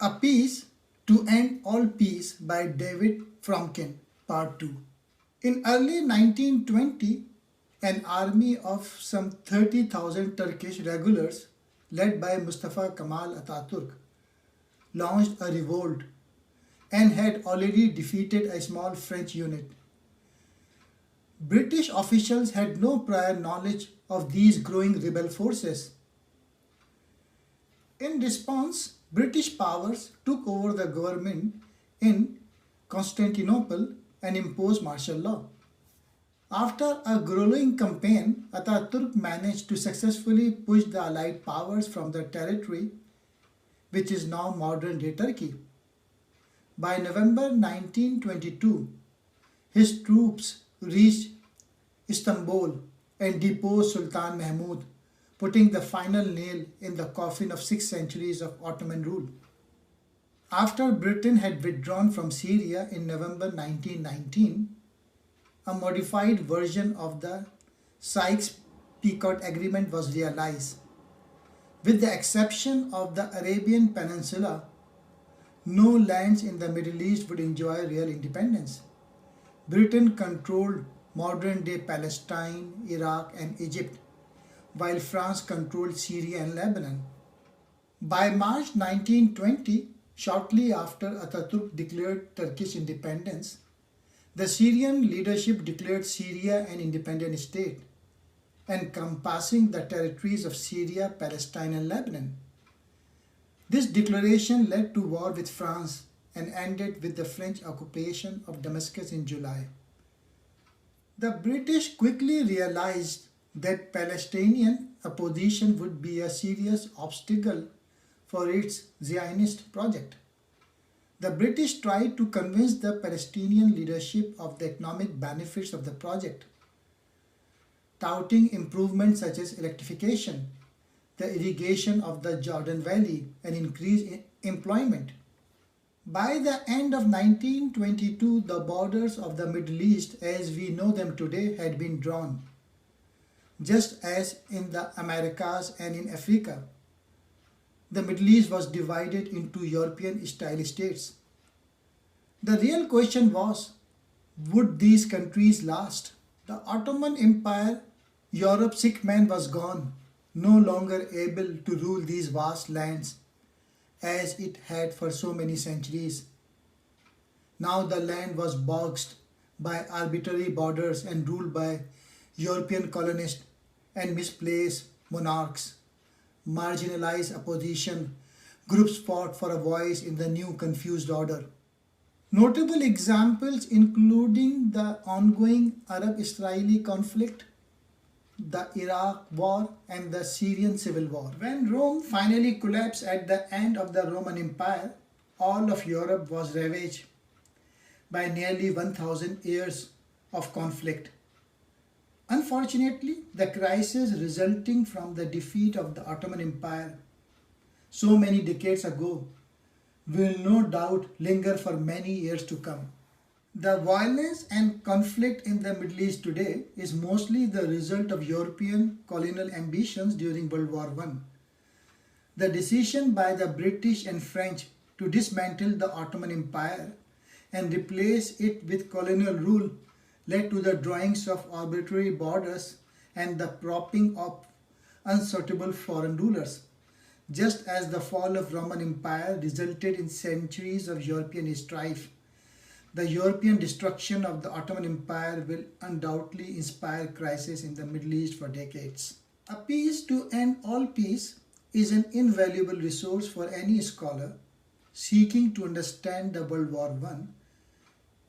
A Peace to End All Peace by David Fromkin, Part 2. In early 1920, an army of some 30,000 Turkish regulars, led by Mustafa Kemal Atatürk, launched a revolt and had already defeated a small French unit. British officials had no prior knowledge of these growing rebel forces. In response, British powers took over the government in Constantinople and imposed martial law. After a grueling campaign, Atatürk managed to successfully push the Allied powers from the territory, which is now modern-day Turkey. By November 1922, his troops reached Istanbul and deposed Sultan Mahmud, putting the final nail in the coffin of 6 centuries of Ottoman rule. After Britain had withdrawn from Syria in November 1919, a modified version of the Sykes-Picot Agreement was realized. With the exception of the Arabian Peninsula, no lands in the Middle East would enjoy real independence. Britain controlled modern-day Palestine, Iraq and Egypt, while France controlled Syria and Lebanon. By March 1920, shortly after Atatürk declared Turkish independence, the Syrian leadership declared Syria an independent state, encompassing the territories of Syria, Palestine and Lebanon. This declaration led to war with France and ended with the French occupation of Damascus in July. The British quickly realized that Palestinian opposition would be a serious obstacle for its Zionist project. The British tried to convince the Palestinian leadership of the economic benefits of the project, touting improvements such as electrification, the irrigation of the Jordan Valley, and increased employment. By the end of 1922, the borders of the Middle East as we know them today had been drawn, just as in the Americas and in Africa. The Middle East was divided into European-style states. The real question was, would these countries last? The Ottoman Empire, Europe's sick man, was gone, no longer able to rule these vast lands as it had for so many centuries. Now the land was boxed by arbitrary borders and ruled by European colonists and misplaced monarchs. Marginalized opposition groups fought for a voice in the new confused order. Notable examples including the ongoing Arab-Israeli conflict, the Iraq War and the Syrian Civil War. When Rome finally collapsed at the end of the Roman Empire, all of Europe was ravaged by nearly 1,000 years of conflict. Unfortunately, the crisis resulting from the defeat of the Ottoman Empire so many decades ago will no doubt linger for many years to come. The violence and conflict in the Middle East today is mostly the result of European colonial ambitions during World War I. The decision by the British and French to dismantle the Ottoman Empire and replace it with colonial rule led to the drawings of arbitrary borders and the propping of unsuitable foreign rulers. Just as the fall of Roman Empire resulted in centuries of European strife, the European destruction of the Ottoman Empire will undoubtedly inspire crisis in the Middle East for decades. A Peace to End All Peace is an invaluable resource for any scholar seeking to understand the World War I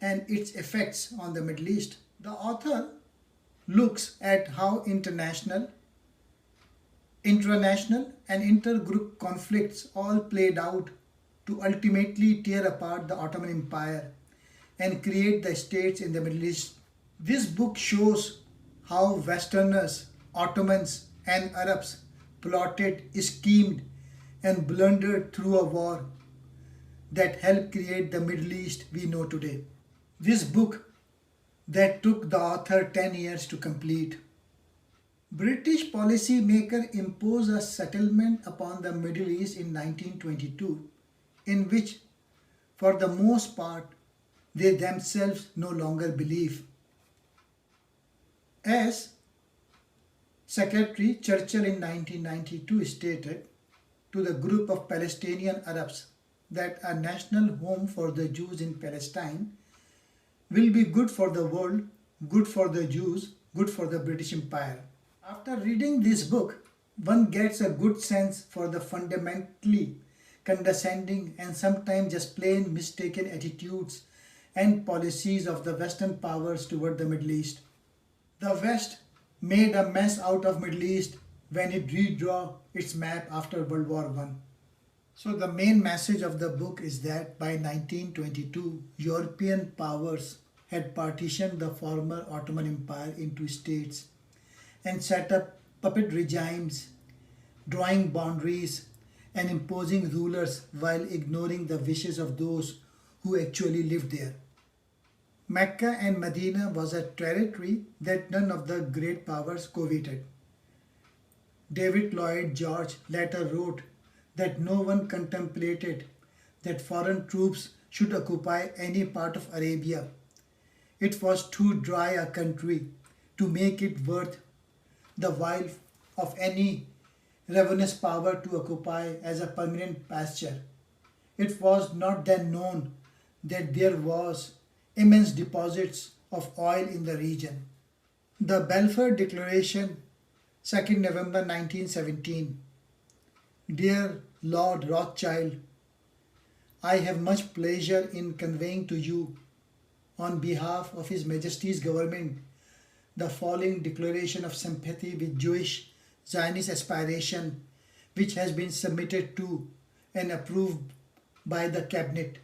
and its effects on the Middle East. The author looks at how international, intranational and intergroup conflicts all played out to ultimately tear apart the Ottoman Empire and create the states in the Middle East. This book shows how Westerners, Ottomans and Arabs plotted, schemed and blundered through a war that helped create the Middle East we know today. This book that took the author 10 years to complete. British policymaker imposed a settlement upon the Middle East in 1922 in which, for the most part, they themselves no longer believe. As Secretary Churchill in 1992 stated to the group of Palestinian Arabs that a national home for the Jews in Palestine will be good for the world, good for the Jews, good for the British Empire. After reading this book, one gets a good sense for the fundamentally condescending and sometimes just plain mistaken attitudes and policies of the Western powers toward the Middle East. The West made a mess out of Middle East when it redrew its map after World War I. So the main message of the book is that by 1922, European powers had partitioned the former Ottoman Empire into states and set up puppet regimes, drawing boundaries and imposing rulers while ignoring the wishes of those who actually lived there. Mecca and Medina was a territory that none of the great powers coveted. David Lloyd George later wrote that no one contemplated that foreign troops should occupy any part of Arabia. It was too dry a country to make it worth the while of any ravenous power to occupy as a permanent pasture. It was not then known that there was immense deposits of oil in the region. The Balfour Declaration, 2nd November 1917. Dear Lord Rothschild, I have much pleasure in conveying to you, on behalf of His Majesty's government, the following declaration of sympathy with Jewish Zionist aspiration, which has been submitted to and approved by the Cabinet.